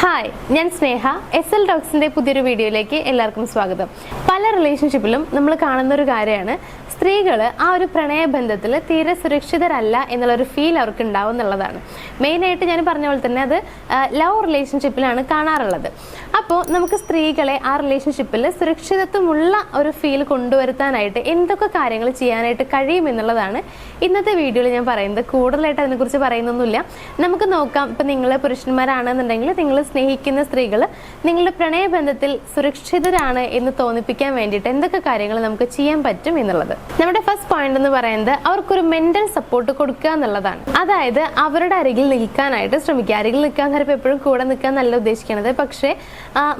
Hi, ഞാൻ സ്നേഹ. SL ടോക്സിന്റെ പുതിയൊരു വീഡിയോയിലേക്ക് എല്ലാവർക്കും സ്വാഗതം. പല റിലേഷൻഷിപ്പിലും നമ്മൾ കാണുന്ന ഒരു കാര്യമാണ് സ്ത്രീകൾ ആ ഒരു പ്രണയബന്ധത്തിൽ തീരെ സുരക്ഷിതരല്ല എന്നുള്ളൊരു ഫീൽ അവർക്ക് ഉണ്ടാവും എന്നുള്ളതാണ്. മെയിനായിട്ട് ഞാൻ പറഞ്ഞ പോലെ തന്നെ അത് ലവ് റിലേഷൻഷിപ്പിലാണ് കാണാറുള്ളത്. അപ്പോൾ നമുക്ക് സ്ത്രീകളെ ആ റിലേഷൻഷിപ്പിൽ സുരക്ഷിതത്വമുള്ള ഒരു ഫീൽ കൊണ്ടുവരുത്താനായിട്ട് എന്തൊക്കെ കാര്യങ്ങൾ ചെയ്യാനായിട്ട് കഴിയും എന്നുള്ളതാണ് ഇന്നത്തെ വീഡിയോയിൽ ഞാൻ പറയുന്നത്. കൂടുതലായിട്ട് അതിനെക്കുറിച്ച് പറയുന്നൊന്നുമില്ല. നമുക്ക് നോക്കാം. ഇപ്പം നിങ്ങൾ പുരുഷന്മാരാണെന്നുണ്ടെങ്കിൽ നിങ്ങൾ സ്നേഹിക്കുന്ന സ്ത്രീകൾ നിങ്ങളുടെ പ്രണയബന്ധത്തിൽ സുരക്ഷിതരാണ് എന്ന് തോന്നിപ്പിക്കാൻ വേണ്ടിയിട്ട് എന്തൊക്കെ കാര്യങ്ങൾ നമുക്ക് ചെയ്യാൻ പറ്റും എന്നുള്ളത്. നമ്മുടെ ഫസ്റ്റ് പോയിന്റ് എന്ന് പറയുന്നത് അവർക്കൊരു മെന്റൽ സപ്പോർട്ട് കൊടുക്കുക എന്നുള്ളതാണ്. അതായത് അവരുടെ അരികിൽ നിൽക്കാനായിട്ട് ശ്രമിക്കുക. അരികിൽ നിൽക്കാൻ നേരപ്പോൾ എപ്പോഴും കൂടെ നിൽക്കാൻ നല്ല ഉദ്ദേശിക്കുന്നത്, പക്ഷേ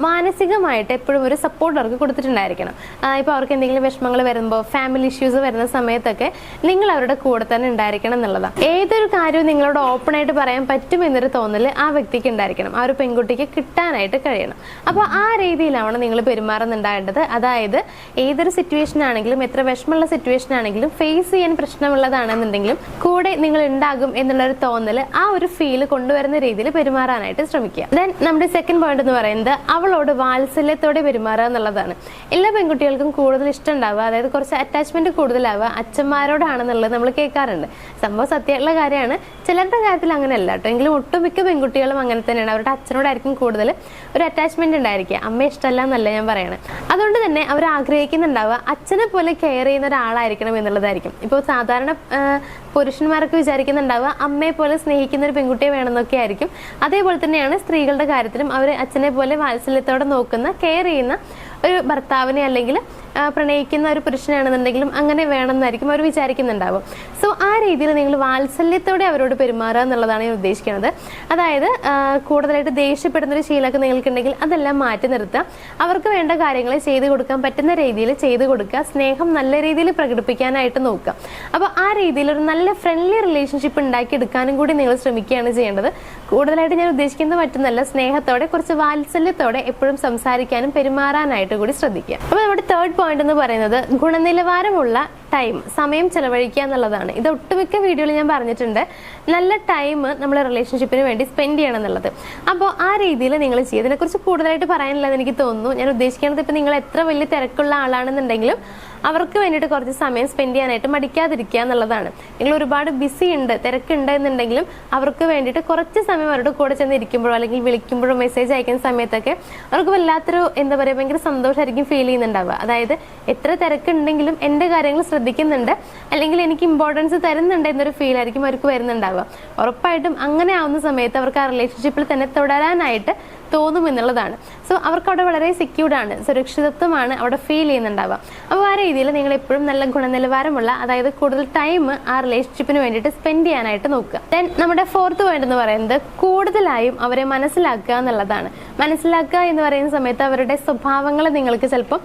മാനസികമായിട്ട് എപ്പോഴും ഒരു സപ്പോർട്ട് അവർക്ക് കൊടുത്തിട്ടുണ്ടായിരിക്കണം. ഇപ്പോൾ അവർക്ക് എന്തെങ്കിലും വിഷമങ്ങൾ വരുമ്പോൾ, ഫാമിലി ഇഷ്യൂസ് വരുന്ന സമയത്തൊക്കെ നിങ്ങൾ അവരുടെ കൂടെ തന്നെ ഉണ്ടായിരിക്കണം എന്നുള്ളതാണ്. ഏതൊരു കാര്യവും നിങ്ങളോട് ഓപ്പൺ ആയിട്ട് പറയാൻ പറ്റും എന്നൊരു തോന്നൽ ആ വ്യക്തിക്ക് ഉണ്ടായിരിക്കണം. ആ ഒരു പെൺകുട്ടിക്ക് കിട്ടാനായിട്ട് കഴിയണം. അപ്പോൾ ആ രീതിയിലാണ് നിങ്ങൾ പെരുമാറുന്നുണ്ടാകേണ്ടത്. അതായത് ഏതൊരു സിറ്റുവേഷൻ ആണെങ്കിലും, എത്ര വിഷമമുള്ള സിറ്റുവേഷൻ ആണെങ്കിലും, ഫേസ് ചെയ്യാൻ പ്രശ്നമുള്ളതാണെന്നുണ്ടെങ്കിലും കൂടെ നിങ്ങൾ ഉണ്ടാകും എന്നുള്ളൊരു തോന്നൽ, ആ ഒരു ഫീൽ കൊണ്ടുവരുന്ന രീതിയിൽ പെരുമാറാനായിട്ട് ശ്രമിക്കുക. ദെൻ നമ്മുടെ സെക്കൻഡ് പോയിന്റ് എന്ന് പറയുന്നത് അവളോട് വാത്സല്യത്തോടെ പെരുമാറുക എന്നുള്ളതാണ്. എല്ലാ പെൺകുട്ടികൾക്കും കൂടുതൽ ഇഷ്ടം ഉണ്ടാവുക, അതായത് കുറച്ച് അറ്റാച്ച്മെന്റ് കൂടുതലാവുക അച്ഛന്മാരോടാണെന്നുള്ളത് നമ്മൾ കേൾക്കാറുണ്ട്. സംഭവം സത്യമുള്ള കാര്യമാണ്. ചിലരുടെ കാര്യത്തിൽ അങ്ങനെയല്ല കേട്ടോ. എങ്കിലും ഒട്ടുമിക്ക പെൺകുട്ടികളും അങ്ങനെ തന്നെയാണ്. അവരുടെ അച്ഛനോടായിരിക്കും കൂടുതൽ ഒരു അറ്റാച്ച്മെന്റ് ഉണ്ടായിരിക്കുക. അമ്മ ഇഷ്ടമല്ല എന്നല്ല ഞാൻ പറയണത്. അതുകൊണ്ട് തന്നെ അവർ ആഗ്രഹിക്കുന്നുണ്ടാവുക അച്ഛനെ പോലെ കെയർ ചെയ്യുന്ന ഒരാളായിരിക്കണം എന്നുള്ളതായിരിക്കും. ഇപ്പോൾ സാധാരണ പുരുഷന്മാർക്ക് വിചാരിക്കുന്നുണ്ടാവുക അമ്മയെ പോലെ സ്നേഹിക്കുന്ന ഒരു പെൺകുട്ടിയെ വേണമെന്നൊക്കെ ആയിരിക്കും. അതേപോലെ തന്നെയാണ് സ്ത്രീകളുടെ കാര്യത്തിലും. അവർ അച്ഛനെ പോലെ വാത്സല്യത്തോടെ നോക്കുന്ന, കെയർ ചെയ്യുന്ന ഒരു ഭർത്താവിനെ അല്ലെങ്കിൽ പ്രണയിക്കുന്ന ഒരു പുരുഷനാണെന്നുണ്ടെങ്കിലും അങ്ങനെ വേണമെന്നായിരിക്കും അവർ വിചാരിക്കുന്നുണ്ടാവും. സോ ആ രീതിയിൽ നിങ്ങൾ വാത്സല്യത്തോടെ അവരോട് പെരുമാറുക എന്നുള്ളതാണ് ഞാൻ ഉദ്ദേശിക്കുന്നത്. അതായത് കൂടുതലായിട്ട് ദേഷ്യപ്പെടുന്ന ഒരു ശീലമൊക്കെ നിങ്ങൾക്കുണ്ടെങ്കിൽ അതെല്ലാം മാറ്റി നിർത്തുക. അവർക്ക് വേണ്ട കാര്യങ്ങൾ ചെയ്തു കൊടുക്കാൻ പറ്റുന്ന രീതിയിൽ ചെയ്തു കൊടുക്കുക. സ്നേഹം നല്ല രീതിയിൽ പ്രകടിപ്പിക്കാനായിട്ട് നോക്കുക. അപ്പോൾ ആ രീതിയിൽ ഒരു നല്ല ഫ്രണ്ട്ലി റിലേഷൻഷിപ്പ് ഉണ്ടാക്കിയെടുക്കാനും കൂടി നിങ്ങൾ ശ്രമിക്കുകയാണ് ചെയ്യേണ്ടത്. കൂടുതലായിട്ട് ഞാൻ ഉദ്ദേശിക്കുന്നത് മറ്റൊന്നല്ല, സ്നേഹത്തോടെ കുറച്ച് വാത്സല്യത്തോടെ എപ്പോഴും സംസാരിക്കാനും പെരുമാറാനായിട്ട് കൂടി ശ്രദ്ധിക്കുക. അപ്പോൾ നമ്മുടെ തേർഡ് പോയിന്റ് എന്ന് പറയുന്നത് ഗുണനിലവാരമുള്ള സമയം ചെലവഴിക്കുക എന്നുള്ളതാണ്. ഇത് ഒട്ടുമിക്ക വീഡിയോയിൽ ഞാൻ പറഞ്ഞിട്ടുണ്ട്. നല്ല ടൈം നമ്മൾ റിലേഷൻഷിപ്പിന് വേണ്ടി സ്പെൻഡ് ചെയ്യണം എന്നുള്ളത്. അപ്പോൾ ആ രീതിയിൽ നിങ്ങൾ ചെയ്യുക. ഇതിനെക്കുറിച്ച് കൂടുതലായിട്ട് പറയാനുള്ളത് എനിക്ക് തോന്നുന്നു. ഞാൻ ഉദ്ദേശിക്കുന്നത് ഇപ്പം നിങ്ങൾ എത്ര വലിയ തിരക്കുള്ള ആളാണെന്നുണ്ടെങ്കിലും അവർക്ക് വേണ്ടിയിട്ട് കുറച്ച് സമയം സ്പെൻഡ് ചെയ്യാനായിട്ട് മടിക്കാതിരിക്കുക എന്നുള്ളതാണ്. നിങ്ങൾ ഒരുപാട് ബിസി ഉണ്ട്, തിരക്കുണ്ട് എന്നുണ്ടെങ്കിലും അവർക്ക് വേണ്ടിയിട്ട് കുറച്ച് സമയം അവരുടെ കൂടെ ചെന്ന് ഇരിക്കുമ്പോഴോ അല്ലെങ്കിൽ വിളിക്കുമ്പോഴോ മെസ്സേജ് അയക്കുന്ന സമയത്തൊക്കെ അവർക്ക് വല്ലാത്തൊരു എന്താ പറയുക ഭയങ്കര സന്തോഷമായിരിക്കും ഫീൽ ചെയ്യുന്നുണ്ടാവുക. അതായത് എത്ര തിരക്കുണ്ടെങ്കിലും എൻ്റെ കാര്യങ്ങൾ ശ്രദ്ധിക്കുന്നുണ്ട് അല്ലെങ്കിൽ എനിക്ക് ഇമ്പോർട്ടൻസ് തരുന്നുണ്ട് എന്നൊരു ഫീൽ ആയിരിക്കും അവർക്ക് വരുന്നുണ്ടാവുക. ഉറപ്പായിട്ടും അങ്ങനെ ആവുന്ന സമയത്ത് അവർക്ക് ആ റിലേഷൻഷിപ്പിൽ തന്നെ തുടരാനായിട്ട് തോന്നും എന്നുള്ളതാണ്. സോ അവർക്ക് അവിടെ വളരെ സെക്യൂർഡാണ്, സുരക്ഷിതത്വമാണ് അവിടെ ഫീൽ ചെയ്യുന്നുണ്ടാവുക. അപ്പോൾ ആ രീതിയിൽ നിങ്ങൾ എപ്പോഴും നല്ല ഗുണനിലവാരമുള്ള, അതായത് കൂടുതൽ ടൈം ആ റിലേഷൻഷിപ്പിന് വേണ്ടിയിട്ട് സ്പെൻഡ് ചെയ്യാനായിട്ട് നോക്കുക. ദെൻ നമ്മുടെ ഫോർത്ത് പോയിന്റ് എന്ന് പറയുന്നത് കൂടുതലായും അവരെ മനസ്സിലാക്കുക എന്നുള്ളതാണ്. മനസ്സിലാക്കുക എന്ന് പറയുന്ന സമയത്ത് അവരുടെ സ്വഭാവങ്ങൾ നിങ്ങൾക്ക് ചിലപ്പോൾ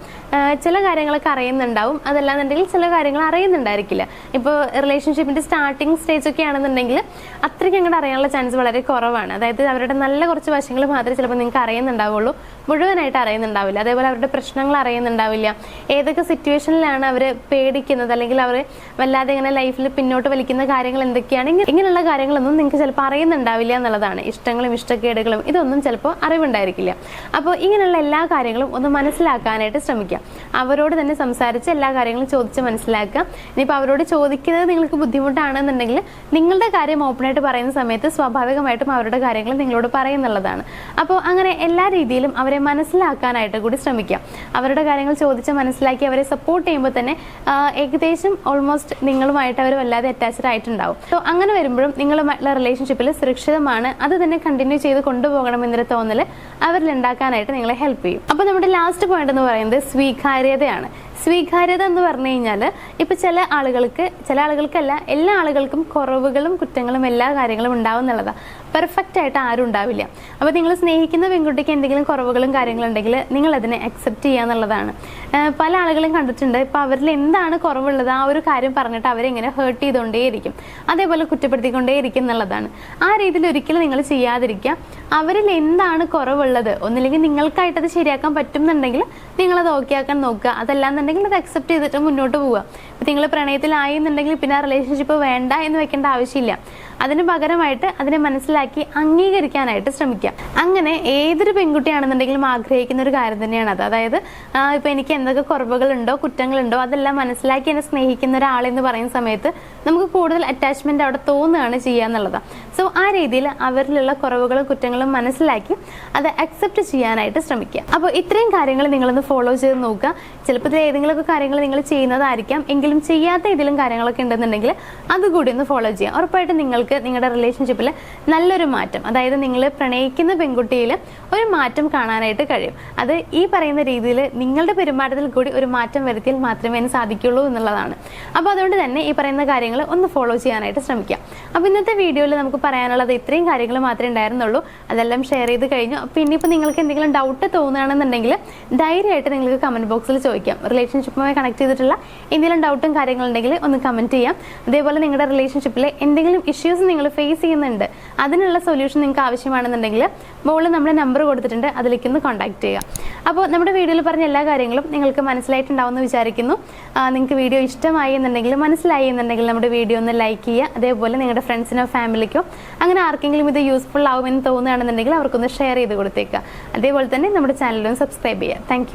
ചില കാര്യങ്ങളൊക്കെ അറിയുന്നുണ്ടാവും, അതല്ലാന്നുണ്ടെങ്കിൽ ചില കാര്യങ്ങൾ അറിയുന്നുണ്ടായിരിക്കില്ല. ഇപ്പോൾ റിലേഷൻഷിപ്പിന്റെ സ്റ്റാർട്ടിങ് സ്റ്റേജ് ഒക്കെ ആണെന്നുണ്ടെങ്കിൽ അത്രയ്ക്ക് അങ്ങോട്ട് അറിയാനുള്ള ചാൻസ് വളരെ കുറവാണ്. അതായത് അവരുടെ നല്ല കുറച്ച് വശങ്ങൾ മാത്രമേ ചിലപ്പോൾ നിങ്ങൾക്ക് അറിയുന്നുണ്ടാവുള്ളൂ, മുഴുവനായിട്ട് അറിയുന്നുണ്ടാവില്ല. അതേപോലെ അവരുടെ പ്രശ്നങ്ങൾ അറിയുന്നുണ്ടാവില്ല. ഏതൊക്കെ സിറ്റുവേഷനിലാണ് അവർ പേടിക്കുന്നത് അല്ലെങ്കിൽ അവർ വല്ലാതെ ഇങ്ങനെ ലൈഫിൽ പിന്നോട്ട് വലിക്കുന്ന കാര്യങ്ങൾ എന്തൊക്കെയാണ്, ഇങ്ങനെയുള്ള കാര്യങ്ങളൊന്നും നിങ്ങൾക്ക് ചിലപ്പോൾ അറിയുന്നുണ്ടാവില്ല എന്നുള്ളതാണ്. ഇഷ്ടങ്ങളും ഇഷ്ടക്കേടുകളും ഇതൊന്നും ചിലപ്പോൾ അറിവുണ്ടായിരിക്കില്ല. അപ്പോൾ ഇങ്ങനെയുള്ള എല്ലാ കാര്യങ്ങളും ഒന്ന് മനസ്സിലാക്കാനായിട്ട് ശ്രമിക്കുക. അവരോട് തന്നെ സംസാരിച്ച് എല്ലാ കാര്യങ്ങളും ചോദിച്ച് മനസ്സിലാക്കുക. ഇനിയിപ്പോൾ അവരോട് ചോദിക്കുന്നത് നിങ്ങൾക്ക് ബുദ്ധിമുട്ടാണെന്നുണ്ടെങ്കിൽ നിങ്ങളുടെ കാര്യം ഓപ്പണായിട്ട് പറയുന്ന സമയത്ത് സ്വാഭാവികമായിട്ടും അവരുടെ കാര്യങ്ങൾ നിങ്ങളോട് പറയുന്നുള്ളതാണ്. അപ്പോൾ അങ്ങനെ എല്ലാ രീതിയിലും അവരെ മനസ്സിലാക്കാനായിട്ട് കൂടി ശ്രമിക്കുക. അവരുടെ കാര്യങ്ങൾ ചോദിച്ച് മനസ്സിലാക്കി അവരെ സപ്പോർട്ട് ചെയ്യുമ്പോൾ തന്നെ ഏകദേശം ഓൾമോസ്റ്റ് നിങ്ങളുമായിട്ട് അവർ വല്ലാതെ അറ്റാച്ച്ഡ് ആയിട്ടുണ്ടാവും. സോ അങ്ങനെ വരുമ്പോഴും നിങ്ങളുമായിട്ടുള്ള റിലേഷൻഷിപ്പിൽ സുരക്ഷിതമാണ്, അത് തന്നെ കണ്ടിന്യൂ ചെയ്ത് കൊണ്ടുപോകണം എന്നൊരു തോന്നൽ അവരിൽ ഉണ്ടാക്കാനായിട്ട് നിങ്ങളെ ഹെൽപ്പ് ചെയ്യും. അപ്പോൾ നമ്മുടെ ലാസ്റ്റ് പോയിന്റ് എന്ന് പറയുന്നത് സ്വീകാര്യതയാണ്. സ്വീകാര്യത എന്ന് പറഞ്ഞു കഴിഞ്ഞാൽ ഇപ്പം ചില ആളുകൾക്കല്ല എല്ലാ ആളുകൾക്കും കുറവുകളും കുറ്റങ്ങളും എല്ലാ കാര്യങ്ങളും ഉണ്ടാവും എന്നുള്ളതാണ്. പെർഫെക്റ്റ് ആയിട്ട് ആരും ഉണ്ടാവില്ല. അപ്പോൾ നിങ്ങൾ സ്നേഹിക്കുന്ന പെൺകുട്ടിക്ക് എന്തെങ്കിലും കുറവുകളും കാര്യങ്ങളുണ്ടെങ്കിൽ നിങ്ങൾ അതിനെ അക്സെപ്റ്റ് ചെയ്യുക എന്നുള്ളതാണ്. പല ആളുകളും കണ്ടിട്ടുണ്ട്, ഇപ്പം അവരിൽ എന്താണ് കുറവുള്ളത് ആ ഒരു കാര്യം പറഞ്ഞിട്ട് അവരെങ്ങനെ ഹേർട്ട് ചെയ്തുകൊണ്ടേയിരിക്കും, അതേപോലെ കുറ്റപ്പെടുത്തിക്കൊണ്ടേയിരിക്കും എന്നുള്ളതാണ്. ആ രീതിയിൽ ഒരിക്കലും നിങ്ങൾ ചെയ്യാതിരിക്കുക. അവരിൽ എന്താണ് കുറവുള്ളത്, ഒന്നില്ലെങ്കിൽ നിങ്ങൾക്കായിട്ടത് ശരിയാക്കാൻ പറ്റുന്നുണ്ടെങ്കിൽ നിങ്ങളത് ഓക്കെ ആക്കാൻ നോക്കുക. അതല്ലാന്നുണ്ടെങ്കിൽ അത് അക്സെപ്റ്റ് ചെയ്തിട്ട് മുന്നോട്ട് പോവുക. ഇപ്പം നിങ്ങൾ പ്രണയത്തിലായി എന്നുണ്ടെങ്കിൽ പിന്നെ ആ റിലേഷൻഷിപ്പ് വേണ്ട എന്ന് വെക്കേണ്ട ആവശ്യമില്ല. അതിന് പകരമായിട്ട് അതിനെ മനസ്സിലാക്കി മനസ്സിലാക്കി അംഗീകരിക്കാനായിട്ട് ശ്രമിക്കുക. അങ്ങനെ ഏതൊരു പെൺകുട്ടിയാണെന്നുണ്ടെങ്കിലും ആഗ്രഹിക്കുന്ന ഒരു കാര്യം തന്നെയാണ് അത്. അതായത് ഇപ്പൊ എനിക്ക് എന്തൊക്കെ കുറവുകളുണ്ടോ കുറ്റങ്ങളുണ്ടോ അതെല്ലാം മനസ്സിലാക്കി എന്നെ സ്നേഹിക്കുന്ന ഒരാളെന്ന് പറയുന്ന സമയത്ത് നമുക്ക് കൂടുതൽ അറ്റാച്ച്മെന്റ് അവിടെ തോന്നുകയാണ് ചെയ്യുക എന്നുള്ളതാണ്. സോ ആ രീതിയിൽ അവരിലുള്ള കുറവുകളും കുറ്റങ്ങളും മനസ്സിലാക്കി അത് അക്സെപ്റ്റ് ചെയ്യാനായിട്ട് ശ്രമിക്കുക. അപ്പോൾ ഇത്രയും കാര്യങ്ങൾ നിങ്ങളൊന്ന് ഫോളോ ചെയ്ത് നോക്കുക. ചിലപ്പോൾ ഇതിൽ ഏതെങ്കിലുമൊക്കെ കാര്യങ്ങൾ നിങ്ങൾ ചെയ്യുന്നതായിരിക്കാം, എങ്കിലും ചെയ്യാത്ത ഇതിലും കാര്യങ്ങളൊക്കെ ഉണ്ടെന്നുണ്ടെങ്കിൽ അതുകൂടി ഒന്ന് ഫോളോ ചെയ്യാം. ഉറപ്പായിട്ടും നിങ്ങൾക്ക് നിങ്ങളുടെ റിലേഷൻഷിപ്പിൽ നല്ലൊരു മാറ്റം, അതായത് നിങ്ങൾ പ്രണയിക്കുന്ന പെൺകുട്ടിയിൽ ഒരു മാറ്റം കാണാനായിട്ട് കഴിയും. അത് ഈ പറയുന്ന രീതിയിൽ നിങ്ങളുടെ പെരുമാറ്റത്തിൽ കൂടി ഒരു മാറ്റം വരുത്തിയാൽ മാത്രമേ അതിന് സാധിക്കുള്ളൂ എന്നുള്ളതാണ്. അപ്പോൾ അതുകൊണ്ട് തന്നെ ഈ പറയുന്ന കാര്യങ്ങൾ ഒന്ന് ഫോളോ ചെയ്യാനായിട്ട് ശ്രമിക്കാം. അപ്പോൾ ഇന്നത്തെ വീഡിയോയിൽ നമുക്ക് പറയാനുള്ളത് ഇത്രയും കാര്യങ്ങൾ മാത്രമേ ഉണ്ടായിരുന്നുള്ളൂ. അതെല്ലാം ഷെയർ ചെയ്ത് കഴിഞ്ഞു. അപ്പോൾ ഇനിയിപ്പോൾ നിങ്ങൾക്ക് എന്തെങ്കിലും ഡൗട്ട് തോന്നുകയാണെന്നുണ്ടെങ്കിൽ ധൈര്യമായിട്ട് നിങ്ങൾക്ക് കമന്റ് ബോക്സിൽ ചോദിക്കാം. റിലേഷൻഷിപ്പുമായി കണക്ട് ചെയ്തിട്ടുള്ള എന്തെങ്കിലും ഡൗട്ടും കാര്യങ്ങളുണ്ടെങ്കിൽ ഒന്ന് കമന്റ് ചെയ്യാം. അതേപോലെ നിങ്ങളുടെ റിലേഷൻഷിപ്പിൽ എന്തെങ്കിലും ഇഷ്യൂസ് നിങ്ങൾ ഫേസ് ചെയ്യുന്നുണ്ട്, അതിനുള്ള സൊല്യൂഷൻ നിങ്ങൾക്ക് ആവശ്യമാണെന്നുണ്ടെങ്കിൽ മുകളിൽ നമ്മുടെ നമ്പർ കൊടുത്തിട്ടുണ്ട്, അതിലേക്ക് ഒന്ന് കോൺടാക്ട് ചെയ്യുക. അപ്പോൾ നമ്മുടെ വീഡിയോയിൽ പറഞ്ഞ എല്ലാ കാര്യങ്ങളും നിങ്ങൾക്ക് മനസ്സിലായിട്ടുണ്ടാവുമെന്ന് വിചാരിക്കുന്നു. നിങ്ങൾക്ക് വീഡിയോ ഇഷ്ടമായി എന്നുണ്ടെങ്കിൽ, മനസ്സിലായി എന്നുണ്ടെങ്കിൽ നമ്മുടെ വീഡിയോ ഒന്ന് ലൈക്ക് ചെയ്യുക. അതേപോലെ നിങ്ങളുടെ ഫ്രണ്ട്സിനോ ഫാമിലിക്കോ അങ്ങനെ ആർക്കെങ്കിലും ഇത് യൂസ്ഫുൾ ആവുമെന്ന് തോന്നുകയാണെന്നുണ്ടെങ്കിൽ അവർക്കൊന്ന് ഷെയർ ചെയ്ത് കൊടുത്തേക്കുക. അതേപോലെ തന്നെ നമ്മുടെ ചാനലിലും സബ്സ്ക്രൈബ് ചെയ്യുക. താങ്ക്